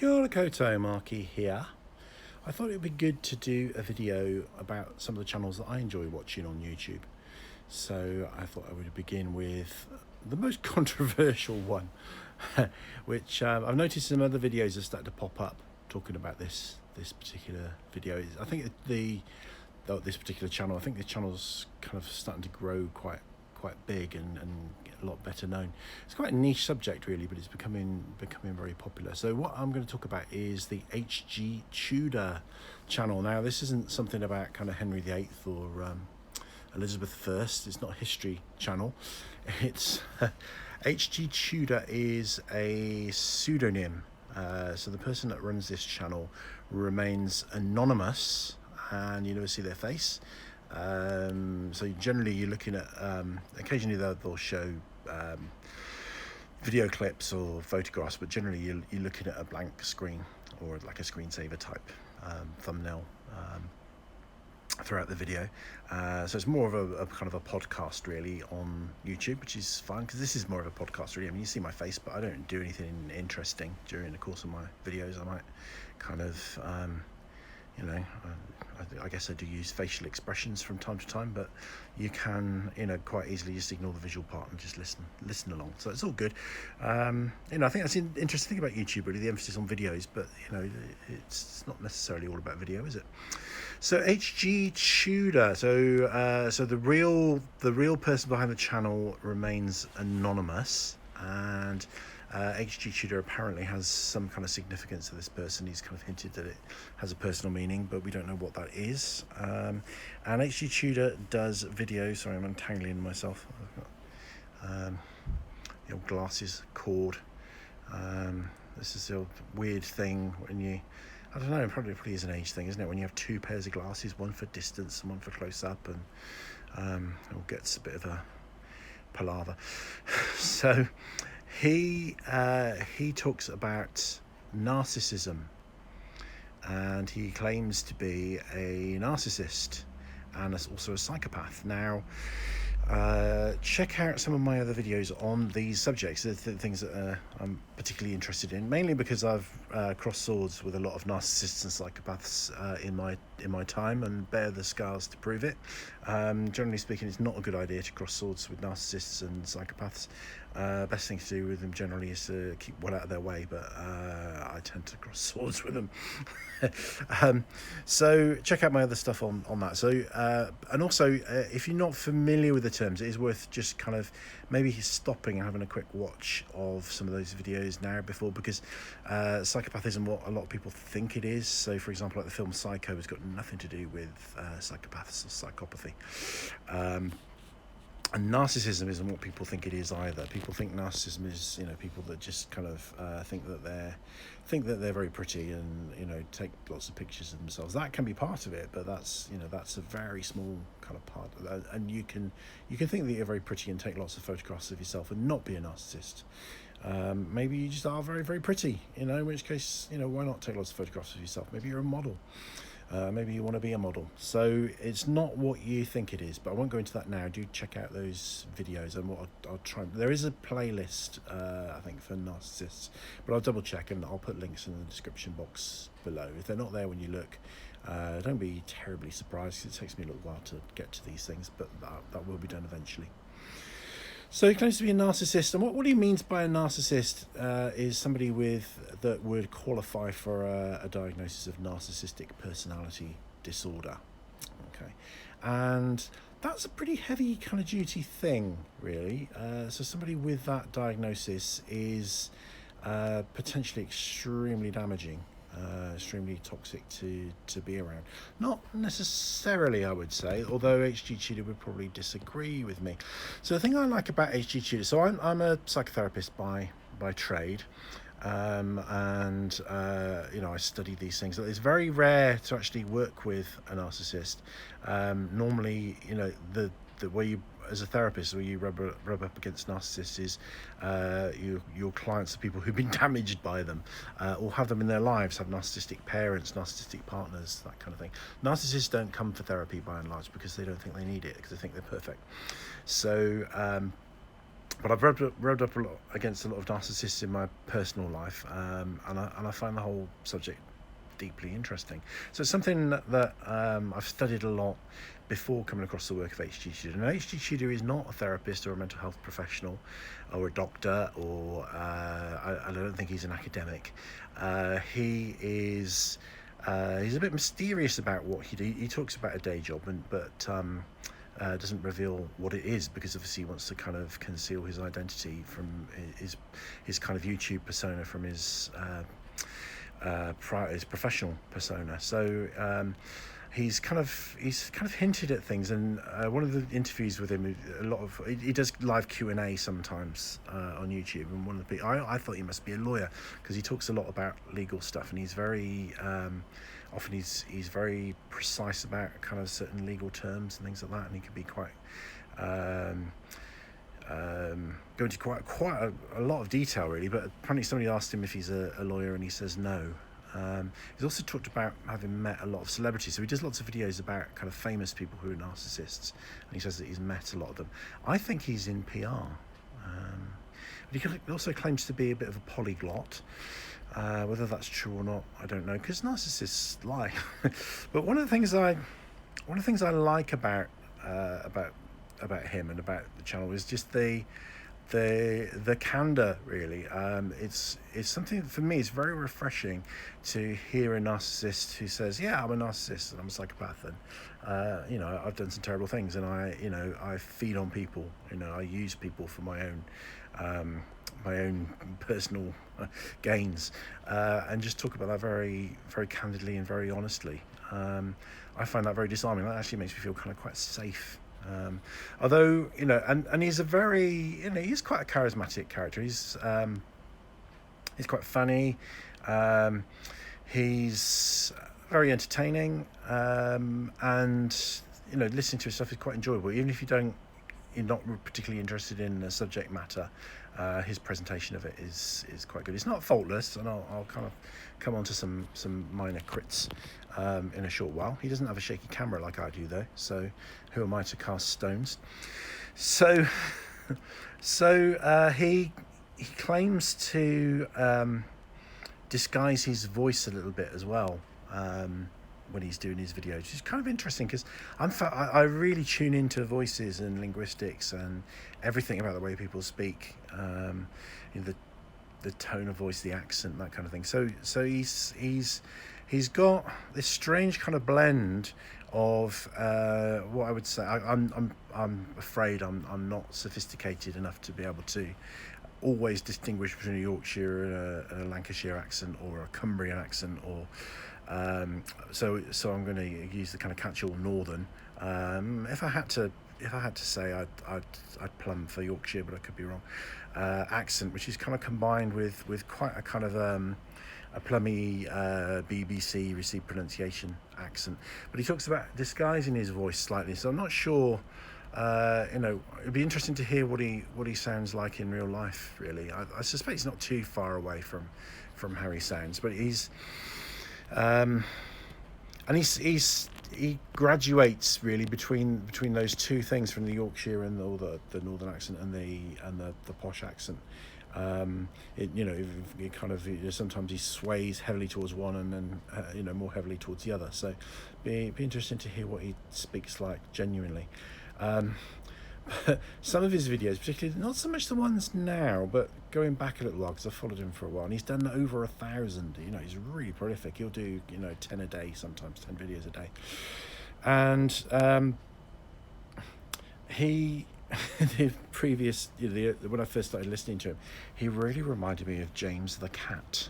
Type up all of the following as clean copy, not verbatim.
Kia ora koutou, Markie here. I thought it would be good to do a video about some of the channels that I enjoy watching on YouTube. So I thought I would begin with the most controversial one, which I've noticed some other videos have started to pop up talking about this particular video. I think this particular channel, I think the channel's kind of starting to grow quite big and get a lot better known. It's quite a niche subject really, but it's becoming very popular. So what I'm going to talk about is the HG Tudor channel. Now this isn't something about kind of Henry VIII or Elizabeth I. It's not a history channel. It's HG Tudor is a pseudonym. So the person that runs this channel remains anonymous, and you never see their face. So generally you're looking at occasionally they'll show video clips or photographs, but generally you're looking at a blank screen or like a screensaver type thumbnail throughout the video. So it's more of a kind of a podcast really on YouTube, which is fine because this is more of a podcast really. I mean, you see my face, but I don't do anything interesting during the course of my videos. I might kind of I guess I do use facial expressions from time to time, but you can, quite easily just ignore the visual part and just listen along. So it's all good. I think that's the interesting thing about YouTube, really, the emphasis on videos, but it's not necessarily all about video, is it? So HG Tudor. So the real person behind the channel remains anonymous, and HG Tudor apparently has some kind of significance to this person. He's kind of hinted that it has a personal meaning, but we don't know what that is. And HG Tudor does videos. Sorry, I'm untangling myself. I've got the old glasses cord. This is the old weird thing when you, I don't know, probably is an age thing, isn't it? When you have two pairs of glasses, one for distance and one for close up, and it all gets a bit of a palaver. So he talks about narcissism, and he claims to be a narcissist and also a psychopath. Now, check out some of my other videos on these subjects, the things that I'm particularly interested in, mainly because I've crossed swords with a lot of narcissists and psychopaths in my time and bear the scars to prove it. Generally speaking, it's not a good idea to cross swords with narcissists and psychopaths. Best thing to do with them generally is to keep well out of their way, but I tend to cross swords with them. So check out my other stuff on that. So and also if you're not familiar with the terms, it is worth just kind of maybe stopping and having a quick watch of some of those videos now before, because psychopath isn't what a lot of people think it is. So for example, like the film Psycho has got nothing to do with psychopaths or psychopathy. And narcissism isn't what people think it is either. People think narcissism is, people that just kind of think that they're very pretty and take lots of pictures of themselves. That can be part of it, but that's a very small kind of part of that. And you can think that you're very pretty and take lots of photographs of yourself and not be a narcissist. Maybe you just are very, very pretty. In which case, why not take lots of photographs of yourself? Maybe you're a model. Maybe you want to be a model. So it's not what you think it is, but I won't go into that now. Do check out those videos, and what I'll try. There is a playlist, I think, for narcissists, but I'll double check and I'll put links in the description box below. If they're not there when you look, don't be terribly surprised, because it takes me a little while to get to these things, but that will be done eventually. So he claims to be a narcissist, and what he means by a narcissist is somebody that would qualify for a diagnosis of narcissistic personality disorder. Okay, and that's a pretty heavy kind of duty thing, really. So somebody with that diagnosis is potentially extremely damaging. Extremely toxic to be around. Not necessarily, I would say, although HG Tudor would probably disagree with me. So the thing I like about HG Tudor, so I'm a psychotherapist by trade, and I study these things. It's very rare to actually work with a narcissist. Normally, the way you, as a therapist, where you rub up against narcissists is your clients are people who've been damaged by them, or have them in their lives, have narcissistic parents, narcissistic partners, that kind of thing. Narcissists don't come for therapy by and large because they don't think they need it, because they think they're perfect. So but I've rubbed up a lot against a lot of narcissists in my personal life, and I find the whole subject deeply interesting. So it's something that I've studied a lot before coming across the work of H.G. Tudor. Now, H.G. Tudor is not a therapist or a mental health professional or a doctor, or I don't think he's an academic. He is he's a bit mysterious about what he do. He talks about a day job, but doesn't reveal what it is, because obviously he wants to kind of conceal his identity from his kind of YouTube persona from his professional persona. So he's kind of hinted at things, and one of the interviews with him, he does live Q&A sometimes on YouTube, and one of the people, I thought he must be a lawyer, because he talks a lot about legal stuff, and he's very often he's very precise about kind of certain legal terms and things like that, and he can be quite go into quite a lot of detail, really. But apparently somebody asked him if he's a lawyer, and he says no. He's also talked about having met a lot of celebrities, so he does lots of videos about kind of famous people who are narcissists, and he says that he's met a lot of them. I think he's in PR, but he also claims to be a bit of a polyglot. Whether that's true or not, I don't know, because narcissists lie. But one of the things I like about him and about the channel is just the candor, really. It's something for me. It's very refreshing to hear a narcissist who says, "Yeah, I'm a narcissist and I'm a psychopath, and I've done some terrible things, and I feed on people. I use people for my own personal gains, and just talk about that very, very candidly and very honestly. I find that very disarming. That actually makes me feel kind of quite safe." Although, and he's a very, he's quite a charismatic character. He's quite funny. He's very entertaining, and listening to his stuff is quite enjoyable. Even if you're not particularly interested in the subject matter, his presentation of it is quite good. It's not faultless, and I'll kind of come on to some minor crits in a short while. He doesn't have a shaky camera like I do, though, so who am I to cast stones? So he claims to disguise his voice a little bit as well when he's doing his videos, which is kind of interesting, because I really tune into voices and linguistics and everything about the way people speak, the tone of voice, the accent, that kind of thing. So he's got this strange kind of blend of what I would say. I'm afraid I'm not sophisticated enough to be able to always distinguish between a Yorkshire and a Lancashire accent, or a Cumbrian accent, or so I'm going to use the kind of catch-all northern. If I had to say, I'd plumb for Yorkshire, but I could be wrong. Accent, which is kind of combined with quite a kind of a plummy BBC received pronunciation accent. But he talks about disguising his voice slightly, so I'm not sure. It'd be interesting to hear what he sounds like in real life. Really, I suspect he's not too far away from how he sounds, but he's. And he graduates really between those two things, from the Yorkshire and the northern accent and the posh accent. It kind of, sometimes he sways heavily towards one and then more heavily towards the other. So be interesting to hear what he speaks like genuinely. Some of his videos, particularly, not so much the ones now, but going back a little while, because I've followed him for a while, and he's done over 1,000. He's really prolific. He'll do 10 a day, sometimes 10 videos a day. And he the previous when I first started listening to him, he really reminded me of James the Cat.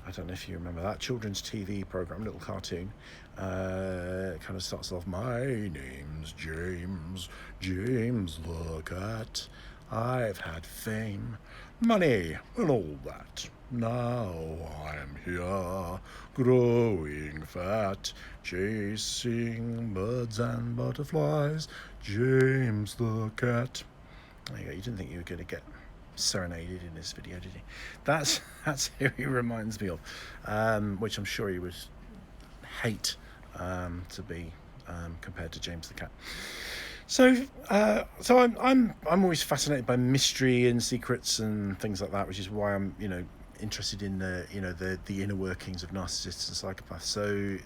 I don't know if you remember that children's TV program, little cartoon. It kind of starts off, "My name's James the Cat. I've had fame, money, and all that. Now I'm here, growing fat, chasing birds and butterflies. James the Cat." There you go. You didn't think you were going to get serenaded in this video, did you? That's who he reminds me of, which I'm sure he would hate to be compared to James the Cat. So I'm always fascinated by mystery and secrets and things like that, which is why I'm interested in the inner workings of narcissists and psychopaths. So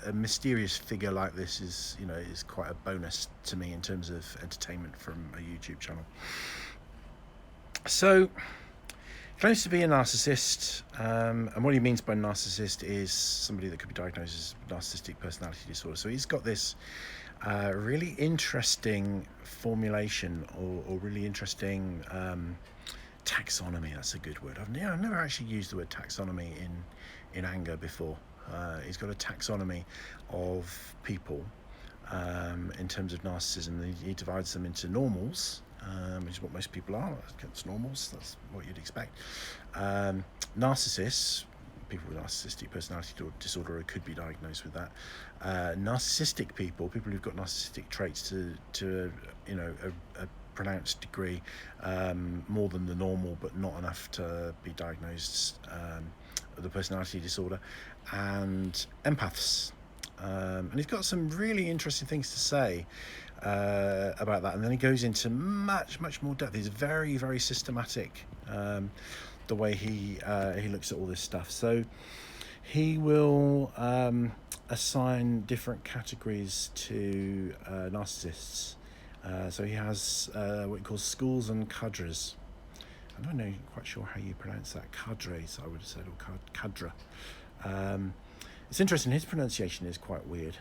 a mysterious figure like this is quite a bonus to me in terms of entertainment from a YouTube channel. So claims to be a narcissist, and what he means by narcissist is somebody that could be diagnosed as narcissistic personality disorder. So he's got this really interesting formulation or really interesting taxonomy. That's a good word. I've never actually used the word taxonomy in anger before. He's got a taxonomy of people in terms of narcissism. He divides them into normals, which is what most people are. It's normals. That's what you'd expect. Narcissists, people with narcissistic personality disorder, who could be diagnosed with that. Narcissistic people who've got narcissistic traits to a pronounced degree, more than the normal, but not enough to be diagnosed with a personality disorder, and empaths. And he's got some really interesting things to say about that, and then he goes into much more depth. He's very, very systematic, the way he looks at all this stuff. So he will assign different categories to narcissists. So he has what he calls schools and cadres. I don't know, quite sure how you pronounce that. Cadres, I would have said, or cadre. It's interesting. His pronunciation is quite weird.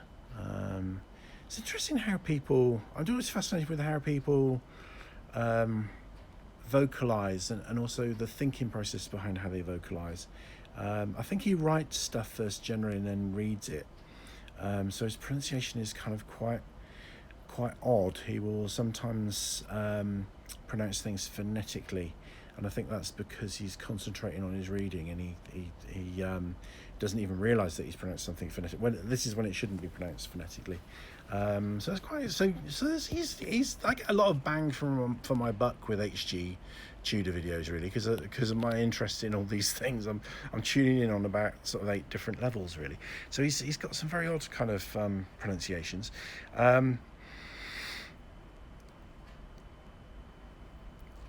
It's interesting how people. I'm always fascinated with how people vocalize, and also the thinking process behind how they vocalize. I think he writes stuff first generally and then reads it. So his pronunciation is kind of quite odd. He will sometimes pronounce things phonetically, and I think that's because he's concentrating on his reading, and he doesn't even realise that he's pronounced something phonetic. This is when it shouldn't be pronounced phonetically. So that's quite so. He's like a lot of bang for my buck with HG Tudor videos, really, because of my interest in all these things. I'm tuning in on about sort of 8 different levels, really. So he's got some very odd kind of pronunciations.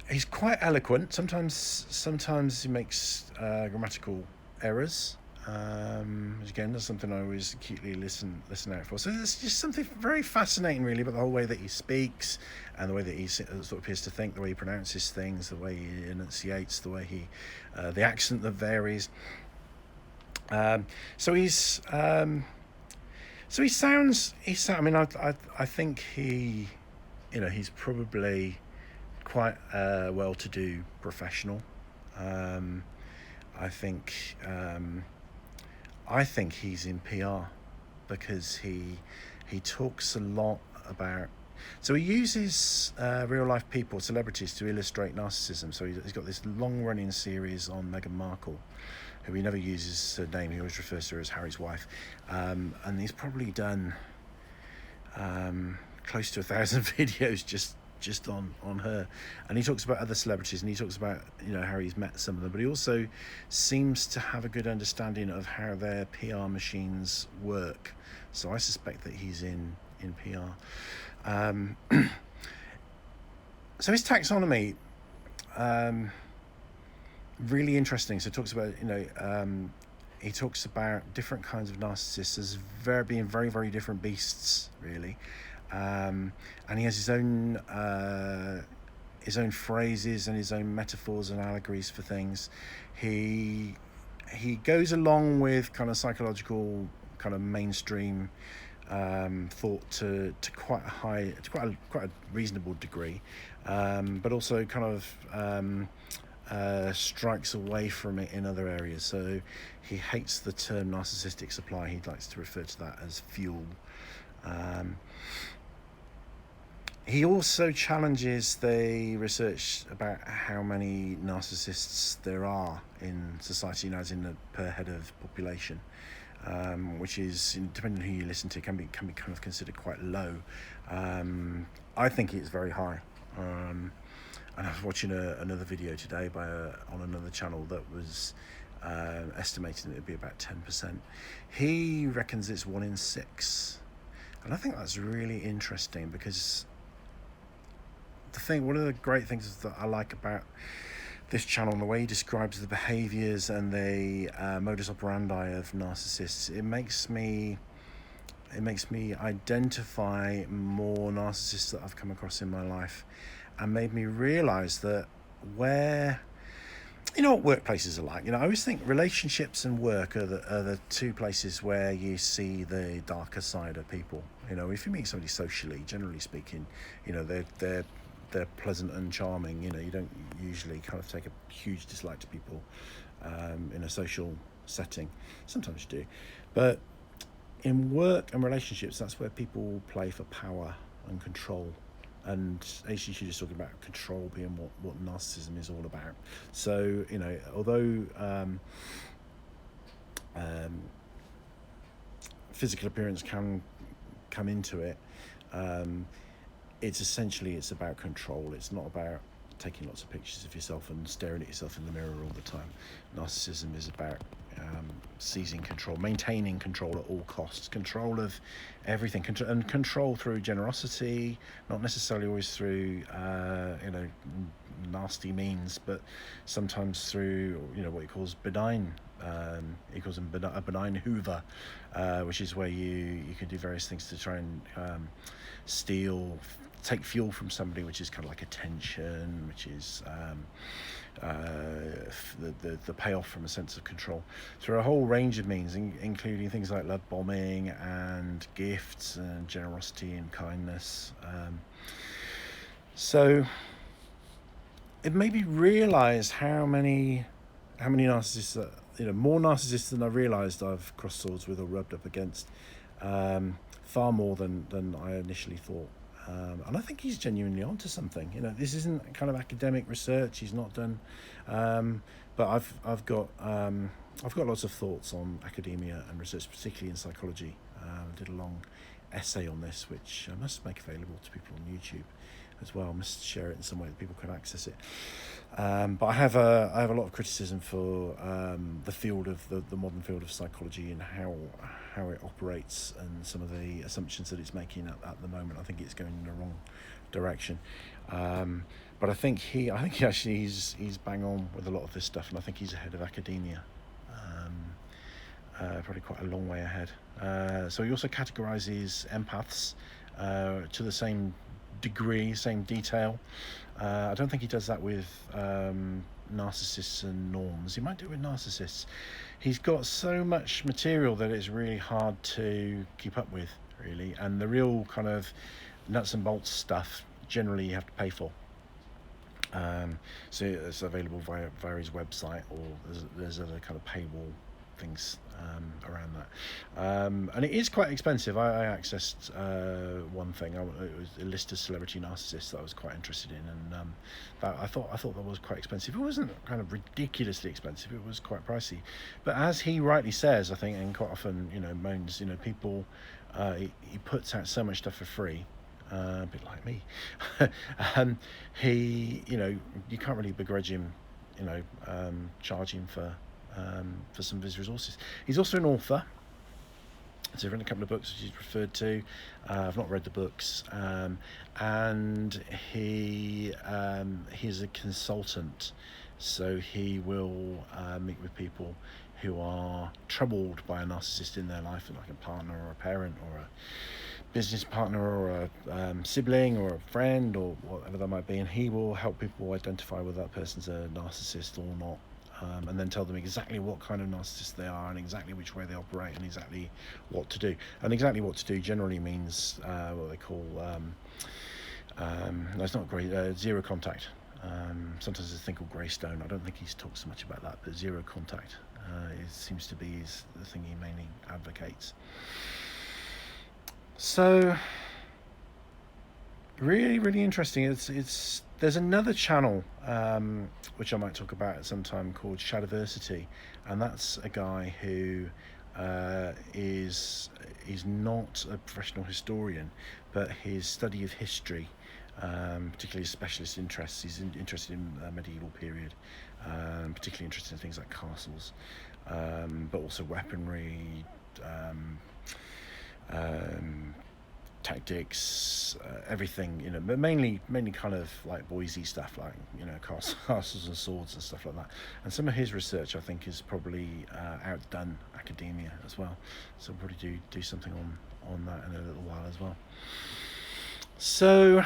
He's quite eloquent. Sometimes he makes grammatical errors. Again, that's something I always acutely listen out for. So there's just something very fascinating, really, about the whole way that he speaks, and the way that he sort of appears to think, the way he pronounces things, the way he enunciates, the way the accent that varies. So he sounds. I mean, I think he's probably quite a well-to-do professional. I think he's in PR because he talks a lot about. So he uses real life people, celebrities, to illustrate narcissism. So he's got this long-running series on Meghan Markle, who he never uses her name. He always refers to her as Harry's wife, and he's probably done close to 1,000 videos just on her, and he talks about other celebrities, and he talks about how he's met some of them, but he also seems to have a good understanding of how their PR machines work. So I suspect that he's in PR. So his taxonomy, really interesting. So it talks about he talks about different kinds of narcissists as being very, very different beasts, really. And he has his own phrases and his own metaphors and allegories for things. He goes along with kind of psychological, kind of mainstream thought to quite a reasonable degree, but also kind of strikes away from it in other areas. So he hates the term narcissistic supply. He likes to refer to that as fuel. He also challenges the research about how many narcissists there are in society, as in the per head of population, which is, depending on who you listen to, can be kind of considered quite low. I think it's very high. And I was watching another video today on another channel that was estimating that it would be about 10%. He reckons it's 1 in 6, and I think that's really interesting because one of the great things that I like about this channel and the way he describes the behaviors and the modus operandi of narcissists, it makes me identify more narcissists that I've come across in my life, and made me realize that where, you know, what workplaces are like. You know, I always think relationships and work are the two places where you see the darker side of people. You know, if you meet somebody socially, generally speaking, you know, they're pleasant and charming. You know, you don't usually kind of take a huge dislike to people in a social setting. Sometimes you do, but in work and relationships, that's where people play for power and control. And actually, she's just talking about control being what narcissism is all about. So, you know, although physical appearance can come into it, it's about control. It's not about taking lots of pictures of yourself and staring at yourself in the mirror all the time. Narcissism is about seizing control, maintaining control at all costs, control of everything, and control through generosity, not necessarily always through nasty means, but sometimes through, you know, what he calls benign. He calls them a benign Hoover, which is where you can do various things to try and take fuel from somebody, which is kind of like attention, which is the payoff from a sense of control through a whole range of means, including things like love bombing and gifts and generosity and kindness. So it made me realise how many narcissists, more narcissists than I realised I've crossed swords with or rubbed up against, far more than I initially thought. And I think he's genuinely onto something. You know, this isn't kind of academic research. He's not done, but I've got lots of thoughts on academia and research, particularly in psychology. I did a long essay on this, which I must make available to people on YouTube as well. I must share it in some way that people can access it. But I have a lot of criticism for the field of the modern field of psychology and how it operates and some of the assumptions that it's making at the moment. I think it's going in the wrong direction. But I think he actually he's bang on with a lot of this stuff, and I think he's ahead of academia. Probably quite a long way ahead. So he also categorises empaths to the same degree, same detail. I don't think he does that with narcissists and norms. He might do it with narcissists. He's got so much material that it's really hard to keep up with, really. And the real kind of nuts and bolts stuff, generally you have to pay for. So it's available via his website, or there's other kind of paywall things around that, and it is quite expensive. I accessed one thing. It was a list of celebrity narcissists that I was quite interested in, and I thought that was quite expensive. It wasn't kind of ridiculously expensive. It was quite pricey, but as he rightly says, I think, and quite often, moans, people, he puts out so much stuff for free. A bit like me. He, you can't really begrudge him, charging for some of his resources. He's also an author. So he's written a couple of books which he's referred to. I've not read the books, and he's a consultant. So he will meet with people who are troubled by a narcissist in their life, like a partner or a parent or a business partner or a sibling or a friend or whatever that might be, and he will help people identify whether that person's a narcissist or not, and then tell them exactly what kind of narcissist they are and exactly which way they operate and exactly what to do. And exactly what to do generally means what they call no, it's not great, zero contact. Sometimes there's a thing called Greystone. I don't think he's talked so much about that, but zero contact seems to be the thing he mainly advocates. So really, really interesting. There's another channel which I might talk about at some time called Shadiversity, and that's a guy who is not a professional historian, but his study of history, particularly his specialist interests. He's interested in the medieval period, particularly interested in things like castles, but also weaponry, tactics, everything, but mainly kind of like Boise stuff, like castles and swords and stuff like that. And some of his research, I think, is probably outdone academia as well. So we'll probably do something on that in a little while as well. So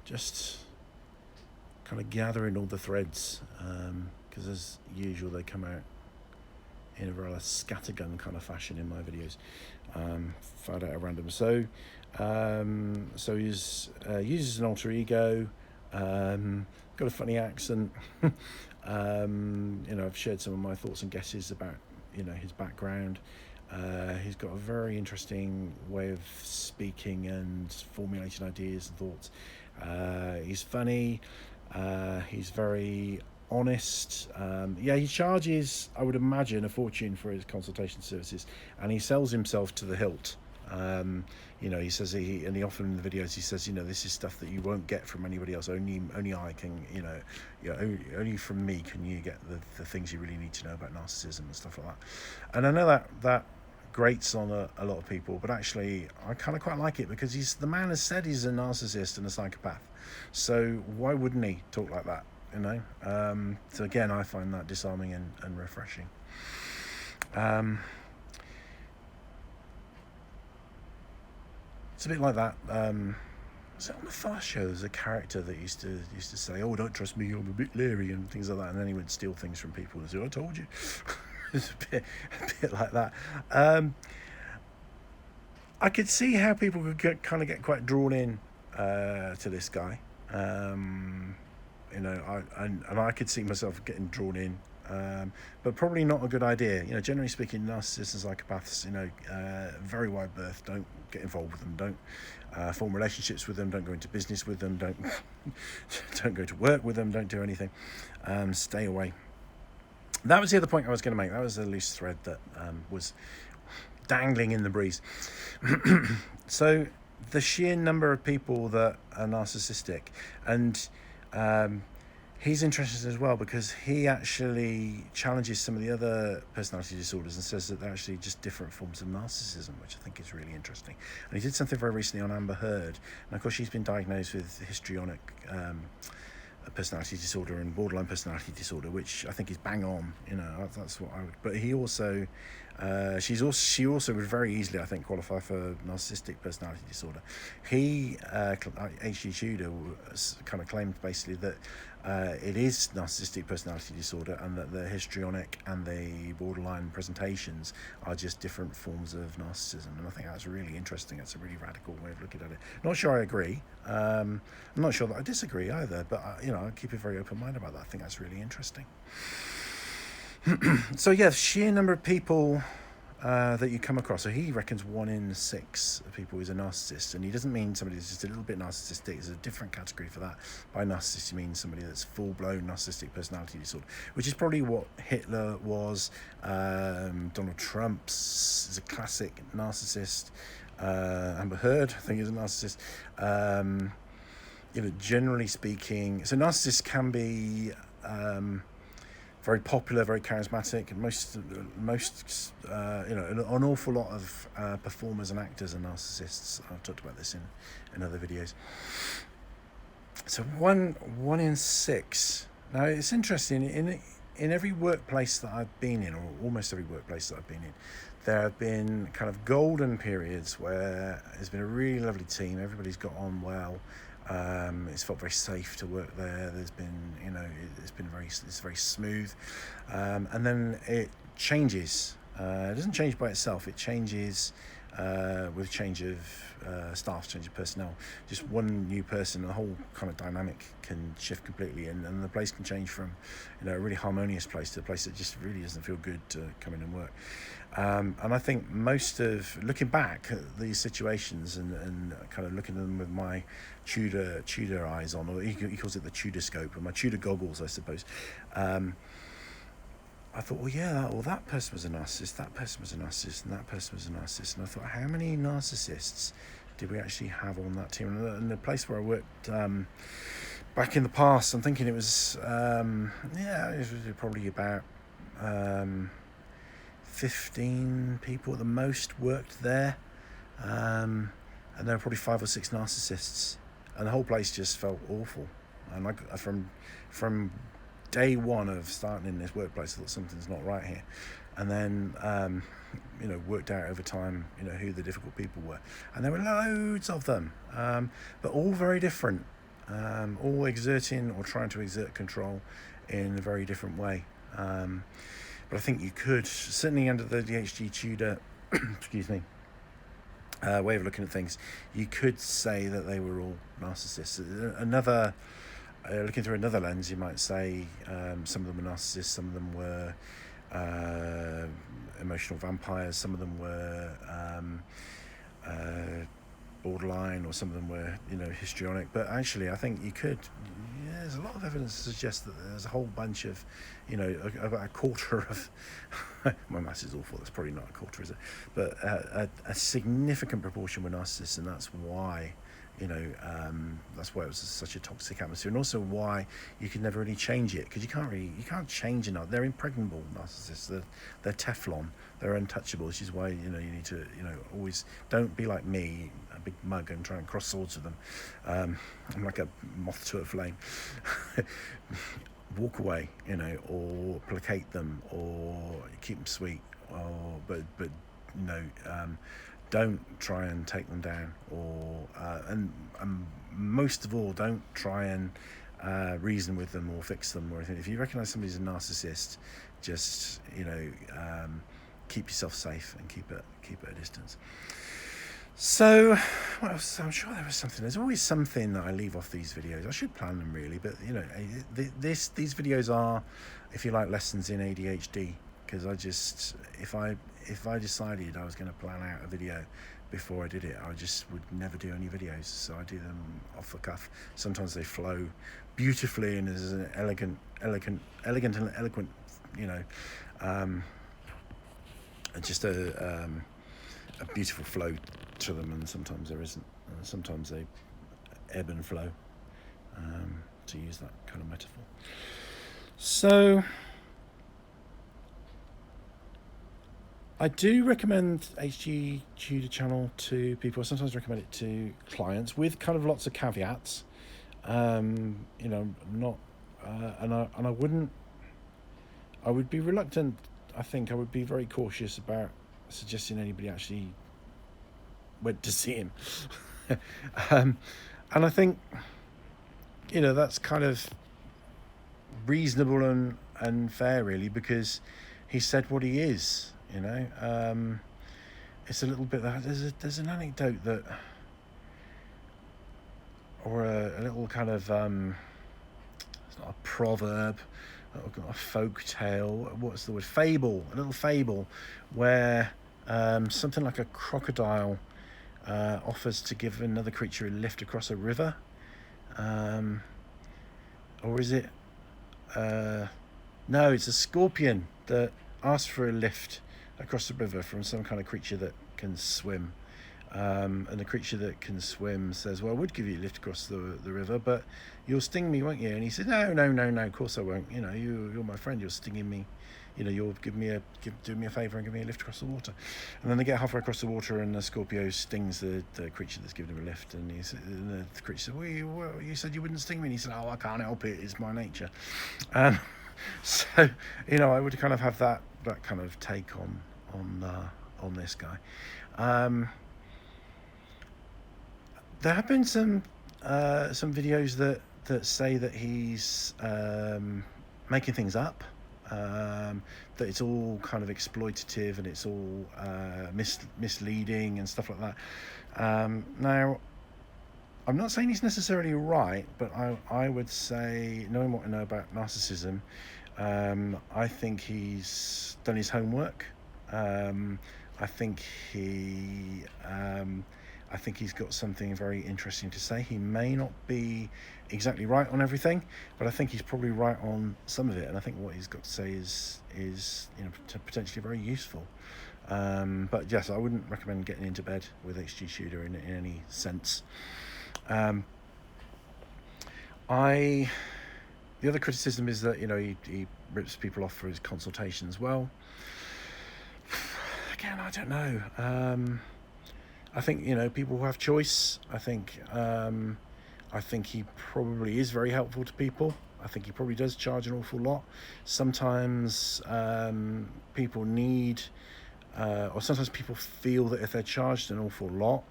just kind of gathering all the threads, because as usual they come out in a rather scattergun kind of fashion in my videos. Found out at random. So he uses an alter ego, got a funny accent. I've shared some of my thoughts and guesses about his background. He's got a very interesting way of speaking and formulating ideas and thoughts. He's funny. He's very honest. He charges, I would imagine, a fortune for his consultation services, and he sells himself to the hilt. He says he often in the videos he says, this is stuff that you won't get from anybody else. Only I can, only from me can you get the things you really need to know about narcissism and stuff like that. And I know that grates on a lot of people, but actually I kind of quite like it, because the man has said he's a narcissist and a psychopath. So why wouldn't he talk like that? So again, I find that disarming and refreshing. It's a bit like that. So on the Fast Show, there's a character that used to say, "Oh, don't trust me, I'm a bit leery," and things like that, and then he would steal things from people and say, "I told you." It's a bit like that. I could see how people could get quite drawn in to this guy. I could see myself getting drawn in, but probably not a good idea. Generally speaking, narcissists and psychopaths, very wide berth. Don't get involved with them. Don't form relationships with them. Don't go into business with them. Don't go to work with them. Don't do anything. Stay away. That was the other point I was going to make. That was a loose thread that was dangling in the breeze. So the sheer number of people that are narcissistic, and he's interested as well, because he actually challenges some of the other personality disorders and says that they're actually just different forms of narcissism, which I think is really interesting. And he did something very recently on Amber Heard, and of course she's been diagnosed with histrionic personality disorder and borderline personality disorder, which I think is bang on. That's what I would. But he also, she also would very easily, I think, qualify for narcissistic personality disorder. He, H.G. Tudor, kind of claimed basically that it is narcissistic personality disorder, and that the histrionic and the borderline presentations are just different forms of narcissism. And I think that's really interesting. It's a really radical way of looking at it. Not sure I agree. I'm not sure that I disagree either, but I keep a very open mind about that. I think that's really interesting. So yeah, sheer number of people that you come across. So he reckons 1 in 6 of people is a narcissist, and he doesn't mean somebody that's just a little bit narcissistic. There's a different category for that. By narcissist, he means somebody that's full-blown narcissistic personality disorder, which is probably what Hitler was. Donald Trump's is a classic narcissist. Amber Heard, I think, is a narcissist. Generally speaking, so narcissists can be very popular, very charismatic, and an awful lot of performers and actors are narcissists. I've talked about this in other videos. So one in 6. Now it's interesting, in every workplace that I've been in, or almost every workplace that I've been in, there have been kind of golden periods where there's been a really lovely team, everybody's got on well. It's felt very safe to work there. There's been, it's very smooth, and then it changes. It doesn't change by itself. It changes with change of staff, change of personnel. Just one new person, the whole kind of dynamic can shift completely, and the place can change from, a really harmonious place to a place that just really doesn't feel good to come in and work. And I think looking back at these situations and kind of looking at them with my Tudor eyes on, or he calls it the Tudor scope, or my Tudor goggles, I suppose. I thought, that person was a narcissist, that person was a narcissist, and that person was a narcissist. And I thought, how many narcissists did we actually have on that team? And the place where I worked back in the past, I'm thinking it was probably about 15 people at the most worked there, and there were probably 5 or 6 narcissists, and the whole place just felt awful. And from day one of starting in this workplace, I thought something's not right here, and then worked out over time who the difficult people were, and there were loads of them, but all very different, all exerting or trying to exert control in a very different way. But I think you could, certainly under the H.G. Tudor excuse me, way of looking at things, you could say that they were all narcissists. Another looking through another lens, you might say some of them were narcissists, some of them were emotional vampires, some of them were borderline, or some of them were histrionic. But actually I think you could, there's a lot of evidence to suggest that there's a whole bunch of about a quarter of my maths is awful, that's probably not a quarter, is it, but a significant proportion were narcissists, and that's why that's why it was such a toxic atmosphere, and also why you could never really change it, because you can't change enough. They're impregnable, narcissists. They're Teflon. They're untouchable, which is why you need to always don't be like me, a big mug, and try and cross swords with them. I'm like a moth to a flame. Walk away, or placate them, or keep them sweet, but don't try and take them down, or and most of all, don't try and reason with them or fix them or anything. If you recognise somebody's a narcissist, just keep yourself safe and keep it at a distance. So what else? I'm sure there was something. There's always something that I leave off these videos. I should plan them really, but these videos are, if you like, lessons in ADHD. Because if I decided I was going to plan out a video before I did it, I just would never do any videos. So I do them off the cuff. Sometimes they flow beautifully, and there's an elegant and eloquent, just a beautiful flow to them, and sometimes there isn't. Sometimes they ebb and flow, to use that kind of metaphor. So I do recommend H.G. Tudor channel to people. I sometimes recommend it to clients with kind of lots of caveats. Not, and I wouldn't. I would be reluctant. I think I would be very cautious about suggesting anybody actually went to see him. And I think that's kind of reasonable and fair, really, because he said what he is. It's a little bit that there's an anecdote that, or a little kind of it's not a proverb, a folk tale, what's the word, fable, a little fable, where something like a crocodile offers to give another creature a lift across a river, or is it no, it's a scorpion that asks for a lift across the river from some kind of creature that can swim, and the creature that can swim says, well, I would give you a lift across the river, but you'll sting me, won't you? And he said, no, of course I won't. You're my friend, you're stinging me, you'll do me a favour and give me a lift across the water. And then they get halfway across the water, and the Scorpio stings the creature that's given him a lift, and the creature said, well, you said you wouldn't sting me, and he said, oh, I can't help it, it's my nature. So I would kind of have that kind of take on this guy. There have been some videos that say that he's making things up, that it's all kind of exploitative and it's all misleading and stuff like that. Now, I'm not saying he's necessarily right, but I would say, knowing what I know about narcissism, I think he's done his homework. I think he's got something very interesting to say. He may not be exactly right on everything, but I think he's probably right on some of it. And I think what he's got to say is potentially very useful. But yes, I wouldn't recommend getting into bed with H.G. Tudor in any sense. The other criticism is that he rips people off for his consultations. Well, again, I don't know. I think, people who have choice. I think he probably is very helpful to people. I think he probably does charge an awful lot. Sometimes people need, or sometimes people feel that if they're charged an awful lot,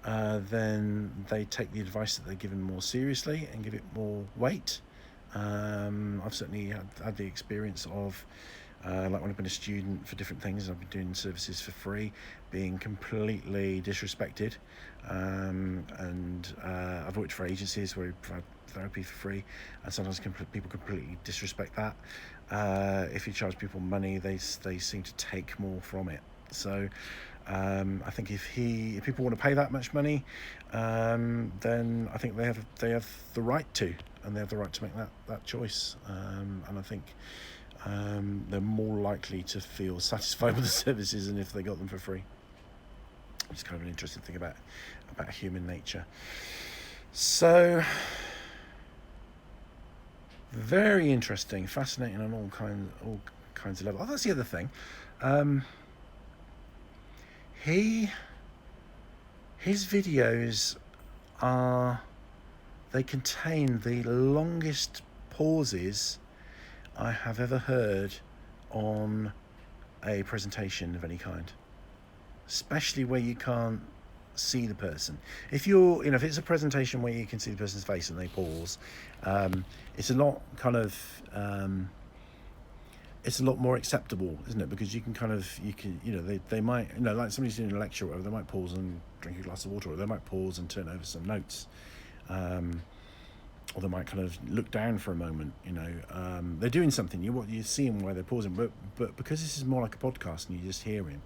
then they take the advice that they're given more seriously and give it more weight. I've certainly had the experience of, like when I've been a student for different things, I've been doing services for free, being completely disrespected. And I've worked for agencies where we provide therapy for free, and sometimes people completely disrespect that. If you charge people money, they seem to take more from it. So I think if people want to pay that much money, then I think they have the right to, and they have the right to make that choice. And I think they're more likely to feel satisfied with the services than if they got them for free. It's kind of an interesting thing about human nature. So very interesting, fascinating on all kinds of levels. Oh, that's the other thing. His videos they contain the longest pauses I have ever heard on a presentation of any kind, especially where you can't see the person. If it's a presentation where you can see the person's face and they pause, it's a lot it's a lot more acceptable, isn't it? Because they might, like somebody's doing a lecture or whatever, they might pause and drink a glass of water, or they might pause and turn over some notes, or they might kind of look down for a moment. They're doing something. You see them where they're pausing, but because this is more like a podcast and you just hear him,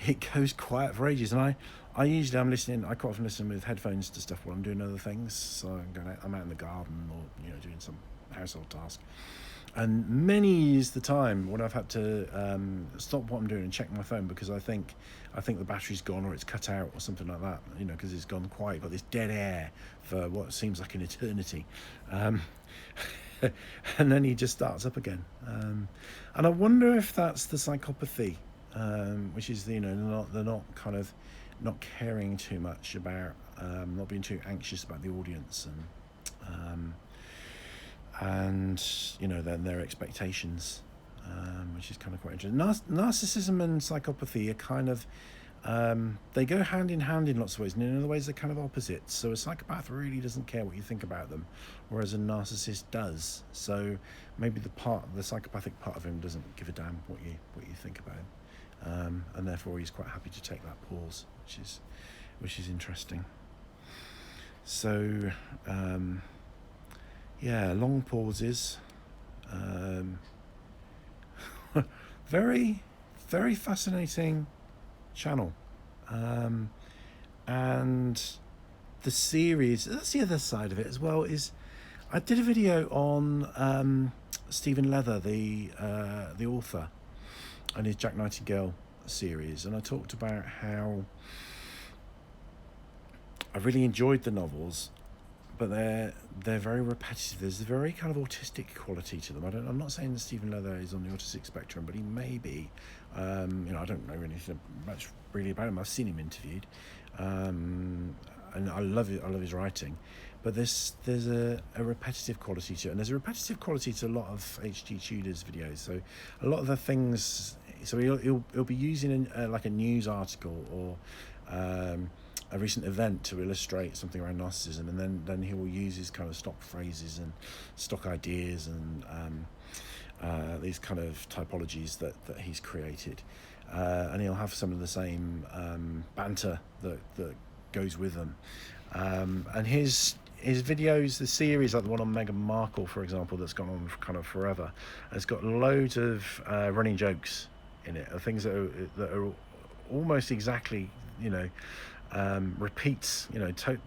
it goes quiet for ages. And I'm listening. I quite often listen with headphones to stuff while I'm doing other things. So I'm out in the garden or doing some household task. And many is the time when I've had to stop what I'm doing and check my phone because I think the battery's gone or it's cut out or something like that. Because it's gone quiet, got this dead air for what seems like an eternity, and then he just starts up again. And I wonder if that's the psychopathy, which is they're not caring too much about, not being too anxious about the audience and then their expectations, which is kind of quite interesting. Narcissism and psychopathy are kind of they go hand in hand in lots of ways, and in other ways they're kind of opposites. So a psychopath really doesn't care what you think about them, whereas a narcissist does. So maybe the psychopathic part of him doesn't give a damn what you think about him, and therefore he's quite happy to take that pause, which is interesting. So long pauses. Very, very fascinating channel. And the series, that's the other side of it as well, is I did a video on Stephen Leather, the author, and his Jack Nightingale series, and I talked about how I really enjoyed the novels, but they're very repetitive. There's a very kind of autistic quality to them. I'm not saying that Stephen Leather is on the autistic spectrum, but he may be. I don't know anything much really about him. I've seen him interviewed, and I love it. I love his writing, but there's a repetitive quality to it, and there's a repetitive quality to a lot of H.G. Tudor's videos. So a lot of the things. So he'll be using like a news article or a recent event to illustrate something around narcissism, and then he will use his kind of stock phrases and stock ideas and these kind of typologies that he's created, and he'll have some of the same banter that goes with them, and his videos, the series like the one on Meghan Markle, for example, that's gone on for kind of forever, has got loads of running jokes in it, things that are almost exactly repeats,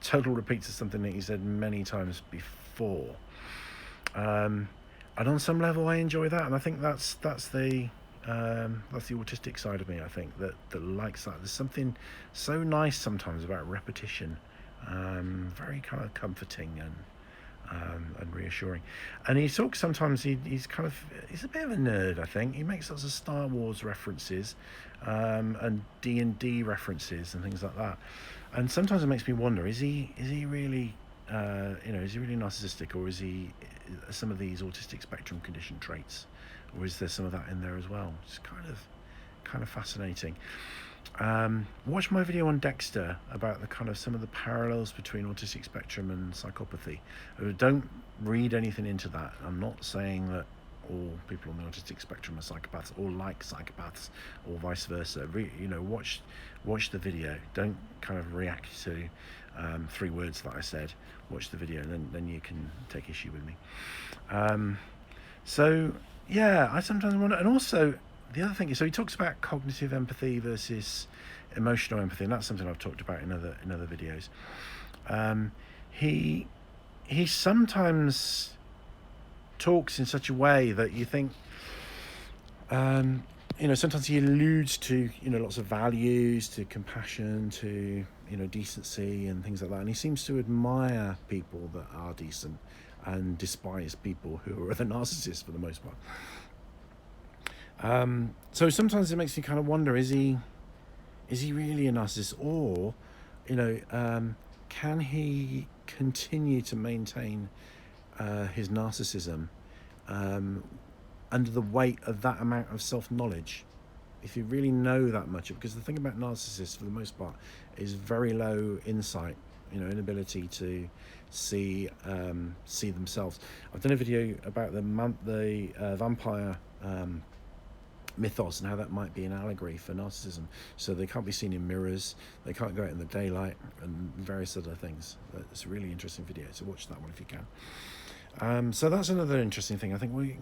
total repeats of something that he said many times before, and on some level I enjoy that, and I think that's the autistic side of me, I think, that likes that. There's something so nice sometimes about repetition, very kind of comforting and reassuring. And he talks sometimes. He's a bit of a nerd. I think he makes lots of Star Wars references, and D&D references and things like that. And sometimes it makes me wonder: is he really, is he really narcissistic, or is he some of these autistic spectrum condition traits, or is there some of that in there as well? It's kind of fascinating. Watch my video on Dexter about the kind of some of the parallels between autistic spectrum and psychopathy. Don't read anything into that. I'm not saying that all people on the autistic spectrum are psychopaths or like psychopaths or vice versa. Watch the video. Don't kind of react to 3 words that I said. Watch the video, and then you can take issue with me. So yeah, I sometimes wonder. And also the other thing is, so he talks about cognitive empathy versus emotional empathy, and that's something I've talked about in other videos. He sometimes talks in such a way that you think, sometimes he alludes to, lots of values, to compassion, to, decency and things like that. And he seems to admire people that are decent and despise people who are the narcissists for the most part. So sometimes it makes me kind of wonder, is he really a narcissist, or, can he continue to maintain his narcissism under the weight of that amount of self-knowledge? If you really know that much, because the thing about narcissists for the most part is very low insight, inability to see themselves. I've done a video about the vampire mythos and how that might be an allegory for narcissism. So they can't be seen in mirrors, they can't go out in the daylight, and various other things. It's a really interesting video, so watch that one if you can. So that's another interesting thing. I think,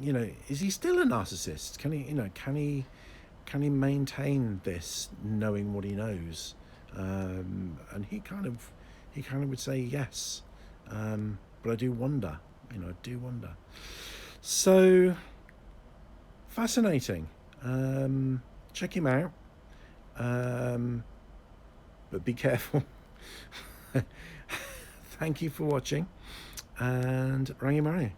is he still a narcissist? Can he maintain this, knowing what he knows? And he kind of would say yes, but I do wonder. So fascinating. Check him out, but be careful. Thank you for watching, and Rangimarie.